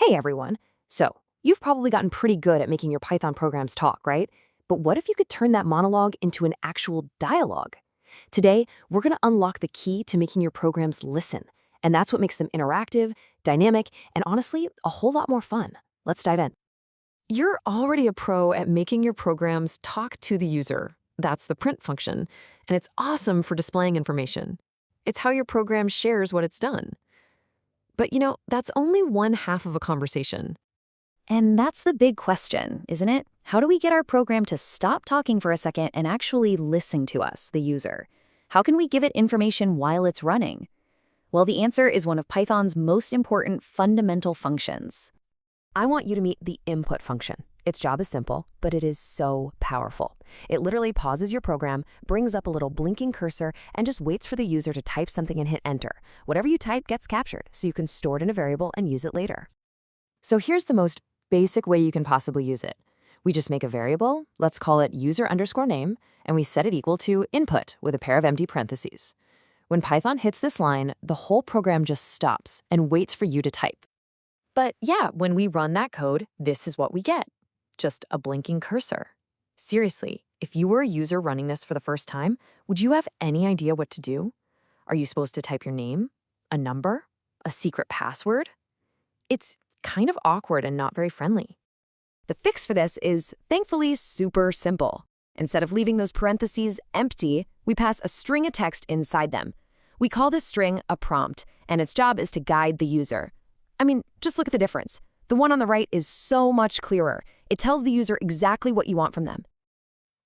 Hey everyone. So, you've probably gotten pretty good at making your Python programs talk, right? But what if you could turn that monologue into an actual dialogue? Today, we're going to unlock the key to making your programs listen. And that's what makes them interactive, dynamic, and honestly, a whole lot more fun. Let's dive in. You're already a pro at making your programs talk to the user. That's the print function, and it's awesome for displaying information. It's how your program shares what it's done. But that's only one half of a conversation. And that's the big question, isn't it? How do we get our program to stop talking for a second and actually listen to us, the user? How can we give it information while it's running? Well, the answer is one of Python's most important fundamental functions. I want you to meet the input function. Its job is simple, but it is so powerful. It literally pauses your program, brings up a little blinking cursor, and just waits for the user to type something and hit enter. Whatever you type gets captured, so you can store it in a variable and use it later. So here's the most basic way you can possibly use it. We just make a variable, let's call it user_name, and we set it equal to input with a pair of empty parentheses. When Python hits this line, the whole program just stops and waits for you to type. But yeah, when we run that code, this is what we get. Just a blinking cursor. Seriously, if you were a user running this for the first time, would you have any idea what to do? Are you supposed to type your name? A number? A secret password? It's kind of awkward and not very friendly. The fix for this is, thankfully, super simple. Instead of leaving those parentheses empty, we pass a string of text inside them. We call this string a prompt, and its job is to guide the user. I mean, just look at the difference. The one on the right is so much clearer. It tells the user exactly what you want from them.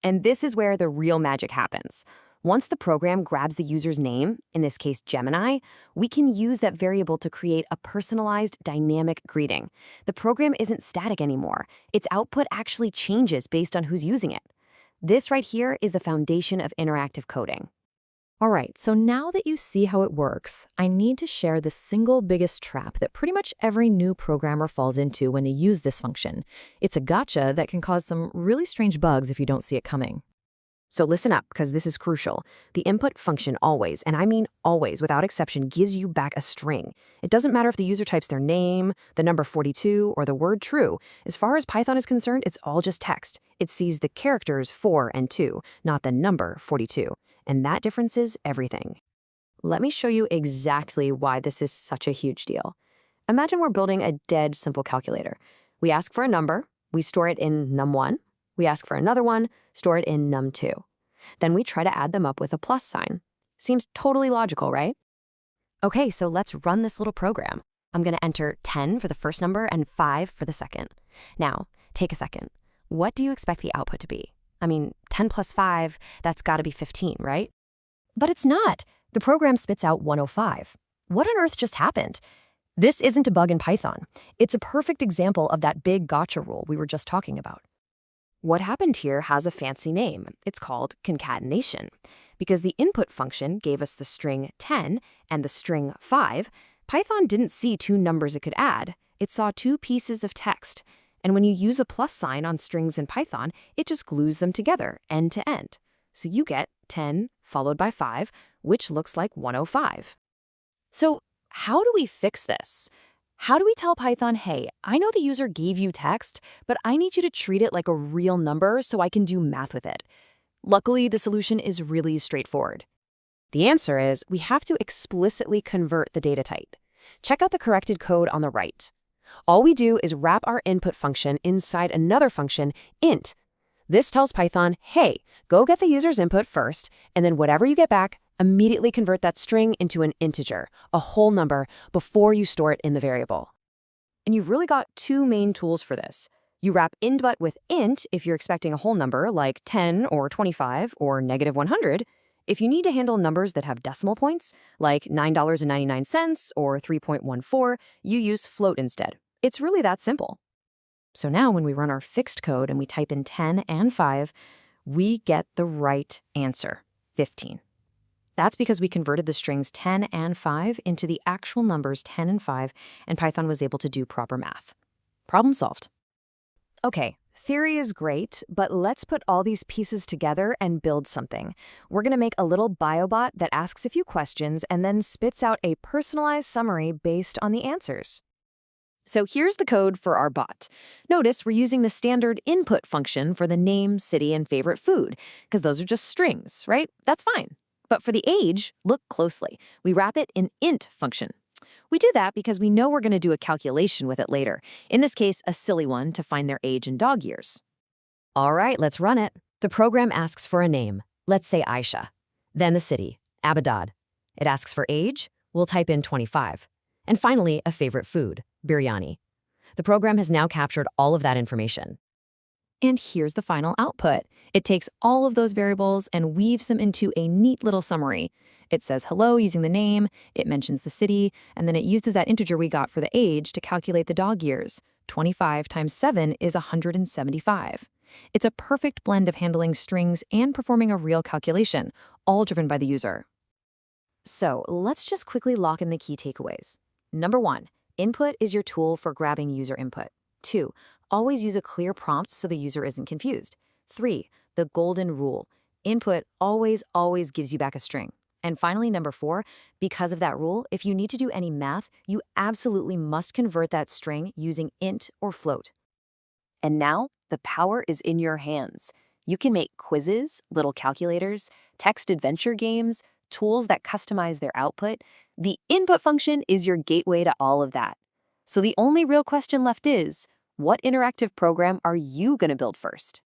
And this is where the real magic happens. Once the program grabs the user's name, in this case Gemini, we can use that variable to create a personalized, dynamic greeting. The program isn't static anymore. Its output actually changes based on who's using it. This right here is the foundation of interactive coding. All right, so now that you see how it works, I need to share the single biggest trap that pretty much every new programmer falls into when they use this function. It's a gotcha that can cause some really strange bugs if you don't see it coming. So listen up, because this is crucial. The input function always, and I mean always, without exception, gives you back a string. It doesn't matter if the user types their name, the number 42, or the word true. As far as Python is concerned, it's all just text. It sees the characters 4 and 2, not the number 42. And that difference is everything. Let me show you exactly why this is such a huge deal. Imagine we're building a dead simple calculator. We ask for a number, we store it in num1. We ask for another one, store it in num2. Then we try to add them up with a plus sign. Seems totally logical, right? Okay, so let's run this little program. I'm going to enter 10 for the first number and 5 for the second. Now, take a second. What do you expect the output to be? I mean, 10 plus 5, that's got to be 15, right? But it's not. The program spits out 105. What on earth just happened? This isn't a bug in Python. It's a perfect example of that big gotcha rule we were just talking about. What happened here has a fancy name. It's called concatenation. Because the input function gave us the string 10 and the string 5, Python didn't see two numbers it could add. It saw two pieces of text. And when you use a plus sign on strings in Python, it just glues them together, end to end. So you get 10 followed by 5, which looks like 105. So how do we fix this? How do we tell Python, hey, I know the user gave you text, but I need you to treat it like a real number so I can do math with it? Luckily, the solution is really straightforward. The answer is we have to explicitly convert the data type. Check out the corrected code on the right. All we do is wrap our input function inside another function, int. This tells Python, hey, go get the user's input first, and then whatever you get back, immediately convert that string into an integer, a whole number, before you store it in the variable. And you've really got two main tools for this. You wrap input with int if you're expecting a whole number like 10 or 25 or negative 100. If you need to handle numbers that have decimal points, like $9.99 or 3.14, you use float instead. It's really that simple. So now when we run our fixed code and we type in 10 and 5, we get the right answer, 15. That's because we converted the strings 10 and 5 into the actual numbers 10 and 5, and Python was able to do proper math. Problem solved. Okay, theory is great, but let's put all these pieces together and build something. We're going to make a little biobot that asks a few questions and then spits out a personalized summary based on the answers. So here's the code for our bot. Notice we're using the standard input function for the name, city, and favorite food, because those are just strings, right? That's fine. But for the age, look closely. We wrap it in int function. We do that because we know we're going to do a calculation with it later. In this case, a silly one to find their age in dog years. All right, let's run it. The program asks for a name. Let's say Aisha. Then the city, Abbottabad. It asks for age. We'll type in 25. And finally, a favorite food, biryani. The program has now captured all of that information. And here's the final output. It takes all of those variables and weaves them into a neat little summary. It says hello using the name, it mentions the city, and then it uses that integer we got for the age to calculate the dog years. 25 times 7 is 175. It's a perfect blend of handling strings and performing a real calculation, all driven by the user. So let's just quickly lock in the key takeaways. Number 1, input is your tool for grabbing user input. 2, always use a clear prompt so the user isn't confused. 3, the golden rule. Input always gives you back a string. And finally, number 4, because of that rule, if you need to do any math, you absolutely must convert that string using int or float. And now, the power is in your hands. You can make quizzes, little calculators, text adventure games, tools that customize their output. The input function is your gateway to all of that. So the only real question left is, what interactive program are you going to build first?